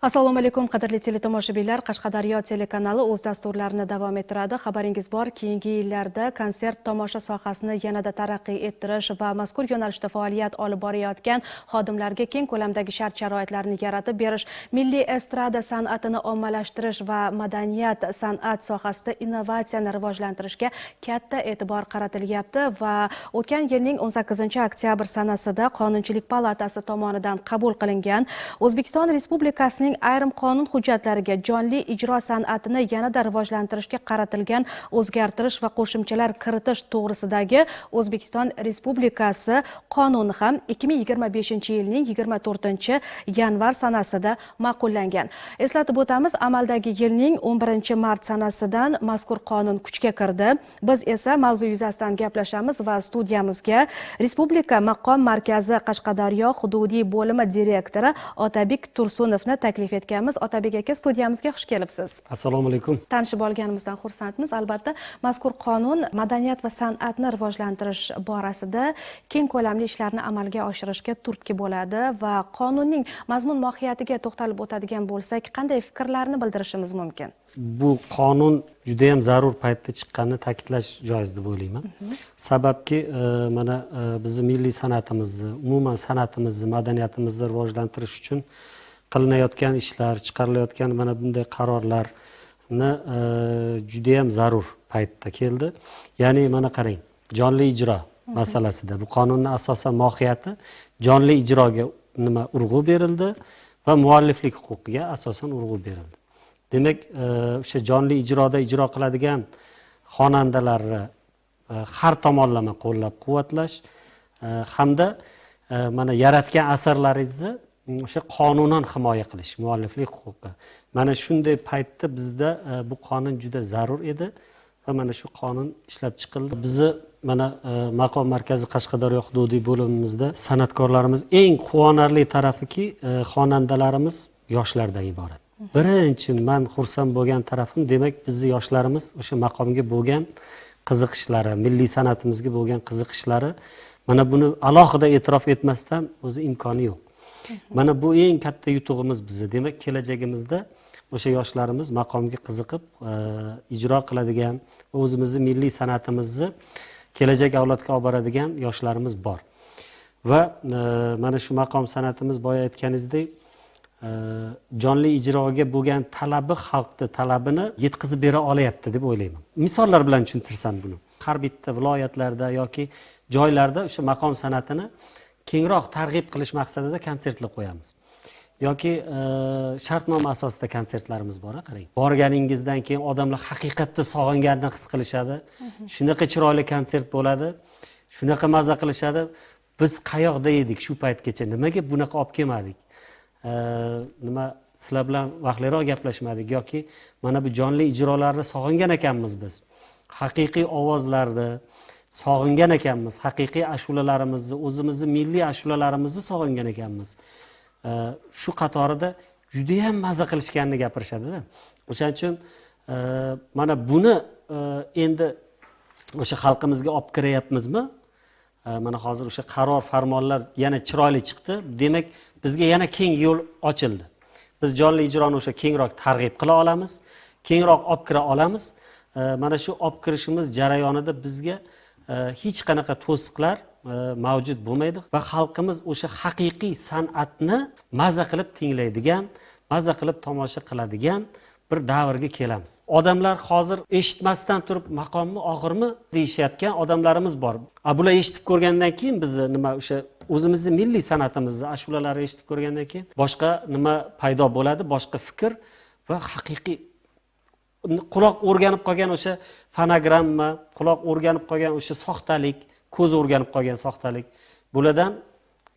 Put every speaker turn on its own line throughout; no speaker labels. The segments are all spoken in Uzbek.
Assalomu alaykum qadrli teletomoshabinlar. Qashqadaryo telekanali o'z dasturlarini davom ettiradi. Xabaringiz bor, keyingi yillarda konsert tomosha sohasini yanada taraqqiy ettirish va mazkur yo'nalishda faoliyat olib borayotgan xodimlarga keng ko'lamdagi shart-sharoitlarni yaratib berish, milliy estrada san'atini ommalashtirish va madaniyat san'at sohasida innovatsiyani rivojlantirishga katta e'tibor qaratilyapti va o'tgan yilning 18-oktyabr sanasida Qonunchilik palatasi tomonidan qabul qilingan O'zbekiston Respublikasining ayrim qonun hujjatlariga jonli ijro san'atini yanada rivojlantirishga qaratilgan o'zgartirish va qo'shimchalar kiritish to'g'risidagi O'zbekiston Respublikasi qonuni ham 2025-yilning 24-yanvar sanasida ma'qullangan. Eslatib o'tamiz, amaldagi yilning 11-mart sanasidan mazkur qonun kuchga kirdi. Biz esa mavzu yuzasidan gaplashamiz va studiyamizga Respublika maqom markazi Qashqadaryo hududiy bo'limi direktori Otabek Tursunovni taklif etganmiz. Otabek aka, studiyamizga xush kelibsiz.
Assalomu alaykum.
Tanishib olganimizdan xursandmiz. Albatta, mazkur qonun madaniyat va san'atni rivojlantirish borasida keng ko'lamli ishlarni amalga oshirishga turtki bo'ladi va qonunning mazmun mohiyatiga to'xtalib o'tadigan bo'lsak, qanday fikrlarni bildirishimiz mumkin?
Bu qonun juda ham zarur paytda chiqqanini ta'kidlash joiz deb o'ylayman. Sababki mana bizning milliy san'atimizni, umuman san'atimizni, madaniyatimizni rivojlantirish uchun qilinayotgan ishlar, chiqarilayotgan mana bunday qarorlarni juda ham zarur paytda keldi. Ya'ni mana qarang, jonli ijro masalasida bu qonunning asosan mohiyati jonli ijroga urg'u berildi va mualliflik huquqiga asosan urg'u berildi. Demak, o'sha jonli ijroda ijro qiladigan xonandalarni har tomonlama qo'llab-quvvatlash hamda mana yaratgan asarlaringizni o'sha qonunan himoya qilish, mualliflik huquqi. Mana shunday paytda bizda bu qonun juda zarur edi va mana shu qonun ishlab chiqildi. Bizni mana maqom markazi Qashqadaryo hududiy bo'limimizda san'atkorlarimiz eng quvonarli tarafiki xonandalarimiz yoshlardan iborat. Birinchi men xursand bo'lgan tarafim, demak, bizning yoshlarimiz o'sha maqomga bo'lgan qiziqishlari, milliy san'atimizga bo'lgan qiziqishlari, mana buni alohida e'tirof etmasdan o'zi imkoni yo'q. Mana bu eng katta yutug'imiz bizda. Demak, kelajagimizda o'sha yoshlarimiz maqomga qiziqib ijro qiladigan, o'zimizning milliy san'atimizni kelajak avlodga olib boradigan yoshlarimiz bor. Va mana shu maqom san'atimiz boya aytganingizdek jonli ijroga bo'lgan talabi, xalqning talabini yetkazib bera olyapti deb o'ylayman. Misollar bilan tushuntirsam buni. Har bitta viloyatlarda yoki joylarda o'sha maqom san'atini kengroq targ'ib qilish maqsadida konsertlar qo'yamiz. Yoki shartnoma asosida konsertlarimiz bor, qarang. Borganingizdan keyin odamlar haqiqatda sog'inganini his qilishadi. Shunaqa chiroyli konsert bo'ladi. Shunaqa maza qilishadi. Biz qayoqda edik shu paytgacha? Nimaga bunaqa olib kelmadik? Nima sizlar bilan vaqtliroq gaplashmadik yoki mana bu jonli ijrolarni sog'ingan ekanmiz biz. Haqiqiy ovozlarni sog'ingan ekanmiz, haqiqiy ashulalarimizni, o'zimizning milliy ashulalarimizni sog'ingan ekanmiz. Shu qatorida juda ham maza qilishganini gapirishadi-da. O'shaning uchun mana buni endi o'sha xalqimizga olib kiryapmizmi? Mana hozir o'sha qaror, farmonlar yana chiroyli chiqdi. Demak, bizga yana keng yo'l ochildi. Biz jonli ijroni o'sha kengroq targ'ib qila olamiz, kengroq olib kira olamiz. Mana shu olib kirishimiz jarayonida bizga hech qanaqa to'siqlar mavjud bo'lmaydi va xalqimiz o'sha haqiqiy san'atni maza qilib tinglaydigan, maza qilib tomosha qiladigan bir davrga kelamiz. Odamlar hozir eshitmasdan turib maqommi, og'irmi deyishayotgan odamlarimiz bor. Bular eshitib ko'rgandan keyin bizni nima o'sha o'zimizning milliy san'atimizni, ashulalarni eshitib ko'rgandan keyin boshqa nima paydo bo'ladi, boshqa fikr va haqiqiy quloq o'rganib qolgan o'sha fonogramma, quloq o'rganib qolgan o'sha soxtalik, ko'z o'rganib qolgan soxtalik bulardan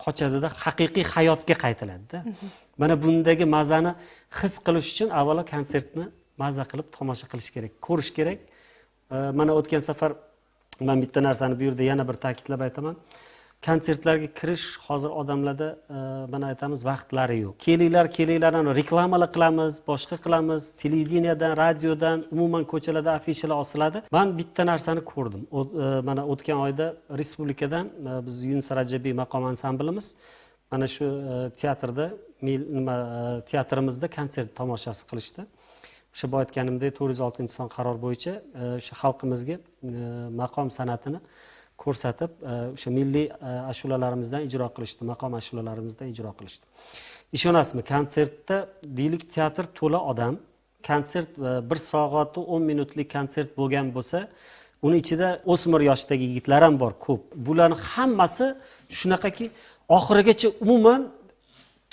qochadida haqiqiy hayotga qaytiladi-da. Mana bundagi mazani his qilish uchun avvalo konsertni maza qilib tomosha qilish kerak, ko'rish kerak. Mana o'tgan safar men bitta narsani bu yerda yana bir ta'kidlab aytaman. Konsertlarga kirish hozir odamlarda mana aytamiz vaqtlari yo'q. Kelinglar, reklamalar qilamiz, boshqa qilamiz, televideniyadan, radiodan, umuman ko'chalarda afishalar osiladi. Men bitta narsani ko'rdim. Mana o'tgan oyda respublikadan biz Yunus Rajabiy maqom ansamblimiz mana shu teatrda teatrimizda konsert tomoshasi qilishdi. O'sha boya aytganimdek 406 son qaror bo'yicha o'sha xalqimizga maqom san'atini ko'rsatib, o'sha milliy ashulalarimizdan ijro qilishdi, maqom ashulalarimizdan ijro qilishdi. Ishonasizmi, konsertda deylik teatr to'la odam, konsert 1 soat 10 minutlik konsert bo'lgan bo'lsa, uni ichida o'smir yoshdagi yigitlar ham bor, ko'p. Bularning hammasi shunaqaki oxirigacha umuman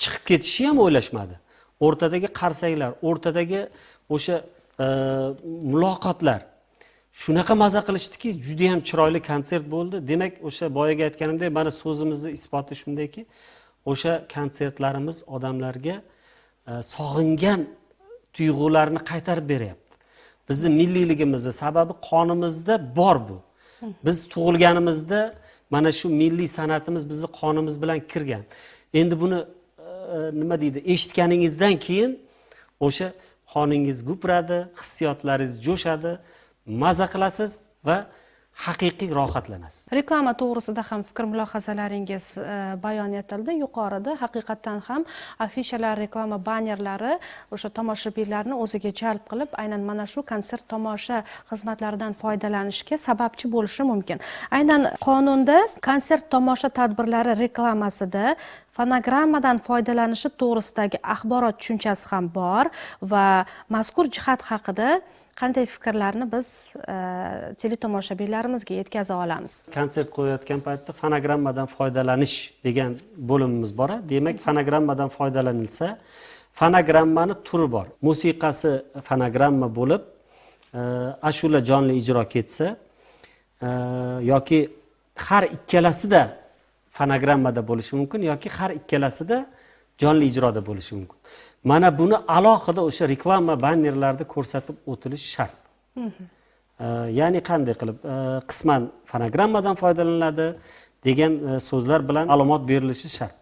chiqib ketishni ham o'ylashmadi. O'rtadagi qarsaklar, o'rtadagi o'sha muloqotlar shunaqa maza qilishdiki, juda ham chiroyli konsert bo'ldi. Demak, o'sha boyaga aytganimdek, mana so'zimizni isboti shundayki, o'sha konsertlarimiz odamlarga sog'ingan tuyg'ularni qaytarib beryapti. Bizning milliyligimizni sababi qonimizda bor bu. Biz tug'ilganimizda mana shu milliy san'atimiz bizning qonimiz bilan kirgan. Endi buni nima deydi, eshitganingizdan keyin o'sha qoningiz gupiradi, hissiyotlaringiz jo'shadi, maza qilasiz va haqiqiy rohatlanasiz.
Reklama to'g'risida ham fikr mulohazalaringiz bayon etildi. Yuqorida haqiqatan ham afishalar, reklama bannerlari o'sha tomoshabinlarni o'ziga jalb qilib, aynan mana shu konsert tomosha xizmatlaridan foydalanishga sababchi bo'lishi mumkin. Aynan qonunda konsert tomosha tadbirlari reklamasida fonogrammadan foydalanishi to'g'risidagi axborot tushunchasi ham bor va mazkur jihat haqida qanday fikrlarni biz teletomoshabinlarimizga yetkaza olamiz?
Konsert qo'yayotgan paytda fonogrammadan foydalanish degan bo'limimiz bor. Demak, fonogrammadan foydalanilsa, fonogrammani turi bor. Musiqasi fonogramma bo'lib, ashula jonli ijro ketsa yoki har ikkalasida fonogrammada bo'lishi mumkin yoki har ikkalasida jonli ijroda bo'lishi mumkin. Mana buni alohida o'sha reklama bannerlarda ko'rsatib o'tilish shart. Ya'ni qanday qilib qisman fonogrammadan foydalaniladi degan so'zlar bilan ma'lumot berilishi shart.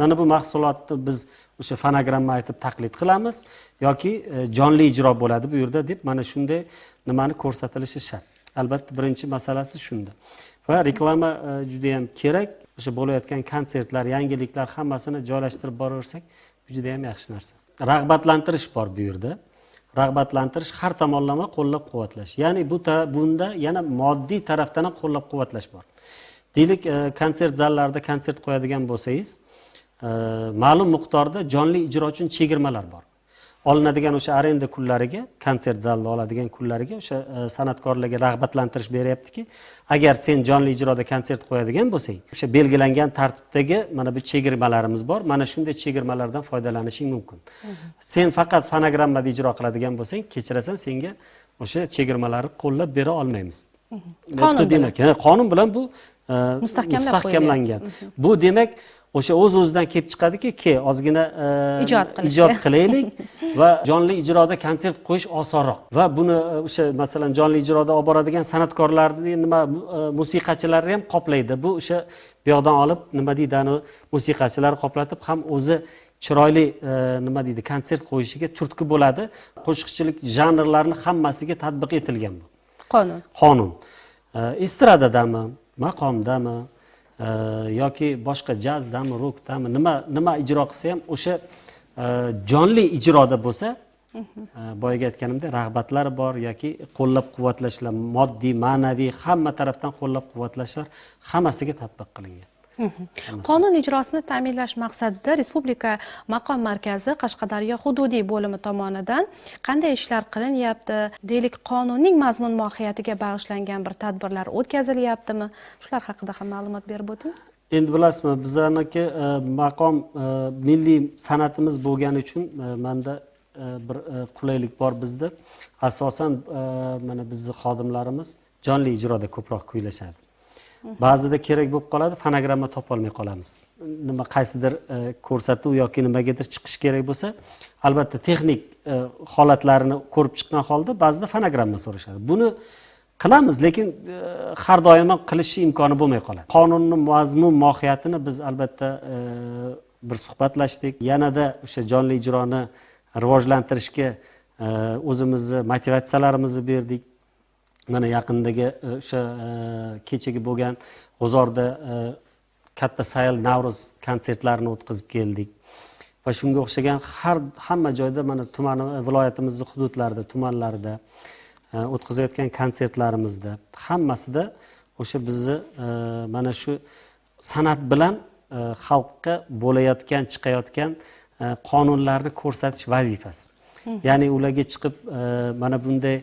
Mana bu mahsulotni biz o'sha fonogramma aytib taqlid qilamiz yoki jonli ijro bo'ladi bu yerda deb mana shunday nimani ko'rsatilishi shart. Albatta birinchi masalasi shunda. Va reklama juda ham kerak. O'sha bo'layotgan konsertlar, yangiliklar hammasini joylashtirib boraversak, juda ham yaxshi narsa. Rag'batlantirish bor bu yerda. Rag'batlantirish har tomonlama qo'llab-quvvatlash. Ya'ni bunda yana moddiy tarafdan ham qo'llab-quvvatlash bor. Deylik, konsert zallarida konsert qo'yadigan bo'lsangiz, ma'lum miqdorda jonli ijro uchun chegirmalar bor. Olinadigan o'sha arenda kunlariga, konsert zalida oladigan kunlariga o'sha san'atkorlarga rag'batlantirish beryaptiki, agar sen jonli ijroda konsert qo'yadigan bo'lsang, o'sha belgilangan tartibdagi mana bu chegirmalarimiz bor. Mana shunday chegirmalardan foydalanishing mumkin. Sen faqat fonogrammada ijro qiladigan bo'lsang, kechirasan, senga o'sha chegirmalarni qo'llab bera olmaymiz. Demak, qonun bilan bu mustahkamlangan. Bu demak o'sha o'z-o'zidan kelib chiqadiki, ozgina ijod qilaylik va jonli ijroda konsert qo'yish osonroq. Va buni o'sha masalan jonli ijroda olib boradigan san'atkorlarning musiqachilar ham qoplaydi. Bu o'sha bu yoqdan olib nima deydi, ani musiqachilar qoplatib ham o'zi chiroyli nima deydi, konsert qo'yishiga turtki bo'ladi. Qo'shiqchilik janrlarining hammasiga tatbiq etilgan bu. Qonun. Estradadami, maqomdami yoki boshqa jazdami, rockdami, nima ijro qilsa ham o'sha jonli ijroda bo'lsa, boyaga aytganimdek rag'batlar bor yoki qo'llab-quvvatlashlar, moddiy, ma'naviy hamma tarafdan qo'llab-quvvatlashlar hammasiga tatbiq qilingan.
Qonun ijrosini ta'minlash maqsadida Respublika maqom markazi Qashqadaryo hududiy bo'limi tomonidan qanday ishlar qilinyapti? Deylik, qonunning mazmun mohiyatiga bag'ishlangan bir tadbirlar o'tkazilyaptimi? Shular haqida ham ma'lumot berib o'ting.
Endi bilasizmi, bizlarniki maqom milliy san'atimiz bo'lgani uchun menda bir qulaylik bor bizda. Asosan mana bizning xodimlarimiz jonli ijroda ko'proq kuylashadi. Ba'zida kerak bo'lib qoladi, fonogramma topolmay qolamiz. Nima qaysidir ko'rsatuv yoki nimagadir chiqish kerak bo'lsa, albatta texnik holatlarini ko'rib chiqqan holda ba'zida fonogramma so'rashadi. Buni qilamiz, lekin har doim ham qilish imkoni bo'lmay qoladi. Qonunning mazmun mohiyatini biz albatta bir suhbatlashdik. Yanada o'sha jonli ijroni rivojlantirishga o'zimizni motivatsiyalarimizni berdik. Mana yaqindagi o'sha kechagi bo'lgan G'uzorda katta sayl Navro'z konsertlarini o'tkazib keldik. va shunga o'xshagan hamma joyda mana tuman viloyatimizning hududlarida, tumanlarida o'tkazayotgan konsertlarimizda hammasida o'sha bizni mana shu san'at bilan xalqqa bo'layotgan, chiqayotgan qonunlarni ko'rsatish vazifasi. Ya'ni ularga chiqib mana bunday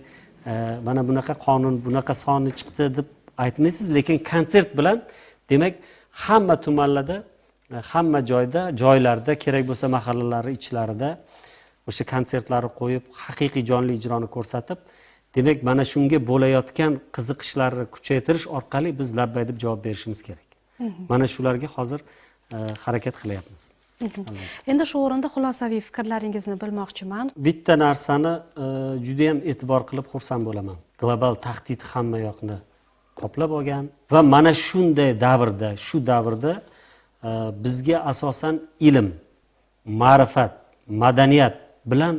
mana bunaqa qonun, bunaqa soni chiqdi deb aytmaysiz, lekin konsert bilan demak hamma tumanlarda, hamma joylarda kerak bo'lsa mahallalar ichlarida o'sha konsertlarni qo'yib, haqiqiy jonli ijroni ko'rsatib, demak mana shunga bo'layotgan qiziqishlarni kuchaytirish orqali biz labbay deb javob berishimiz kerak. Mana shularga hozir harakat qilyapmiz.
Endi shu o'rinda xulosaviy fikrlaringizni bilmoqchiman.
Bitta narsani juda ham e'tibor qilib xursand bo'laman. Global tahdid hamma yoqni qoplab olgan va mana shunday davrda, shu davrda bizga asosan ilm, ma'rifat, madaniyat bilan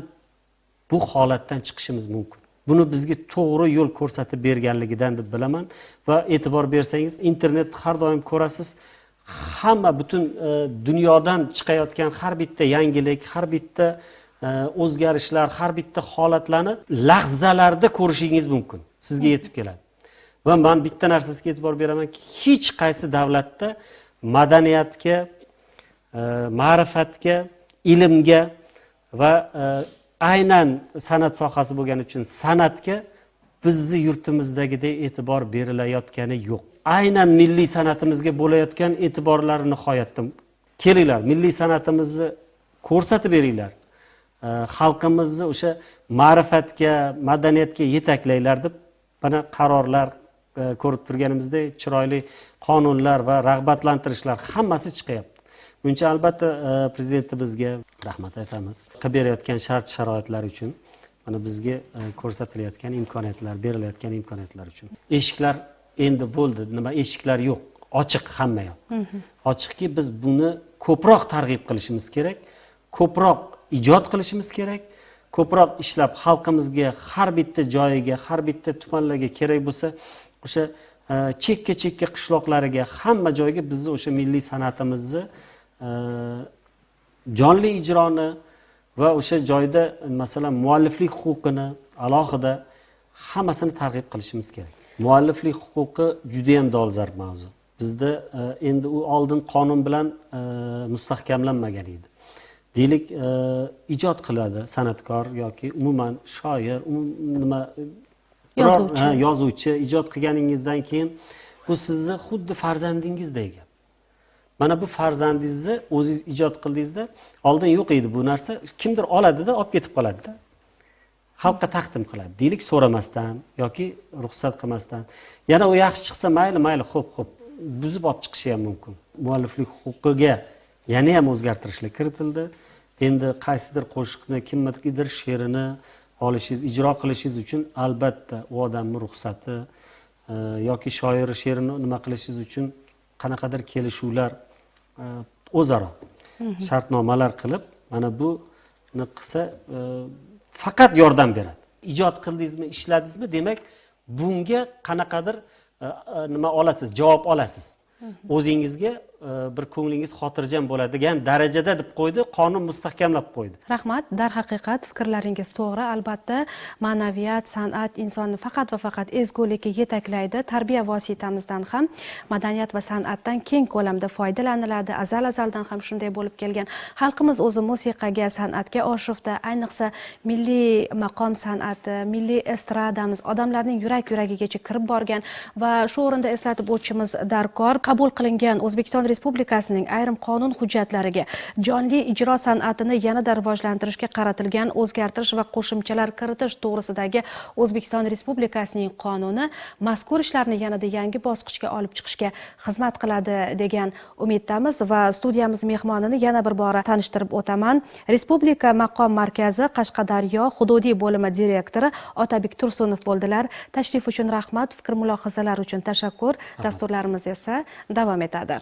bu holatdan chiqishimiz mumkin. Buni bizga to'g'ri yo'l ko'rsatib berganligidan deb bilaman va e'tibor bersangiz, internetni har doim ko'rasiz. Hamma butun dunyodan chiqayotgan har bitta yangilik, har bitta o'zgarishlar, har bitta holatlarni lahzalarda ko'rishingiz mumkin. Sizga yetib keladi. Va men bitta narsasiga e'tibor beramanki, hech qaysi davlatda madaniyatga, ma'rifatga, ilmga va aynan san'at sohasi bo'lgani uchun san'atga bizni yurtimizdagidek e'tibor berilayotgani yo'q. Aynan milliy san'atimizga bo'layotgan e'tiborlari nihoyatda. Kelinglar, milliy san'atimizni ko'rsatib beringlar. Xalqimizni o'sha ma'rifatga, madaniyatga yetaklanglar deb mana qarorlar ko'rib turganimizdek chiroyli qonunlar va rag'batlantirishlar hammasi chiqyapti. Buncha albatta prezidentimizga rahmat aytamiz. Qilib berayotgan shart-sharoitlar uchun, mana bizga ko'rsatilayotgan imkoniyatlar, berilayotgan imkoniyatlar uchun. Eshiklar endi bo'ldi, nima eshiklar yo'q, ochiq hamma yoq. Ochiqki biz buni ko'proq targ'ib qilishimiz kerak, ko'proq ijod qilishimiz kerak, ko'proq ishlab xalqimizga har bitta joyiga, har bitta tumanlarga kerak bo'lsa, o'sha chekka qishloqlariga, hamma joyga bizni o'sha milliy san'atimizni jonli ijroni va o'sha joyda masalan mualliflik huquqini alohida hammasini targ'ib qilishimiz kerak. Mualliflik huquqi juda ham dolzarb mavzu. Bizda endi u oldin qonun bilan mustahkamlanmagan edi. Deylik, ijod qiladi san'atkor yoki umuman shoir, nima yozuvchi ijod qilganingizdan keyin bu sizni xuddi farzandingizdek. Mana bu farzandingizni o'zingiz ijod qildingizda, oldin yo'q edi bu narsa, kimdir oladida, olib ketib qoladi-da. Xalqqa taqdim qiladi. Deylik, so'ramasdan yoki ruxsat qilmasdan. Yana u yaxshi chiqsa, mayli, xo'p, buzib olib chiqishi ham mumkin. Mualliflik huquqiga yana ham o'zgartirishlar kiritildi. Endi qaysidir qo'shiqni, kimnikidir she'rini olishingiz, ijro qilishingiz uchun albatta u odamning ruxsati yoki shoir she'rini nima qilishingiz uchun qanaqadir kelishuvlar o'zaro shartnomalar qilib, mana buni qilsa faqat yordam beradi. Ijod qildingizmi, ishladingizmi, demak bunga qanaqadir nima olasiz, javob olasiz. O'zingizga bir ko'nglingiz xotirjam bo'ladigan darajada deb qo'ydi, qonun mustahkamlab qo'ydi.
Rahmat, darhaqiqat fikrlaringiz to'g'ri. Albatta, ma'naviyat, san'at insonni faqat va faqat ezgulikka yetaklaydi. Tarbiya vositamizdan ham madaniyat va san'atdan keng ko'lamda foydalaniladi. Azaldan ham shunday bo'lib kelgan. Xalqimiz o'zi musiqaga, san'atga oshufta, ayniqsa milliy maqom san'ati, milliy estradamiz odamlarning yurak-yuragigacha kirib borgan va shu o'rinda eslatib o'tishimiz darkor. Qabul qilingan O'zbekiston Respublikasining ayrim qonun hujjatlariga jonli ijro san'atini yanada rivojlantirishga qaratilgan o'zgartirish va qo'shimchalar kiritish to'g'risidagi O'zbekiston Respublikasining qonuni mazkur ishlarni yanada yangi bosqichga olib chiqishga xizmat qiladi degan umiddamiz va studiyamiz mehmonini yana bir bora tanishtirib o'taman. Respublika maqom markazi Qashqadaryo hududiy bo'limi direktori Otabek Tursunov bo'ldilar. Tashrif uchun rahmat, fikr mulohazalar uchun tashakkur. Dasturlarimiz esa davom etadi.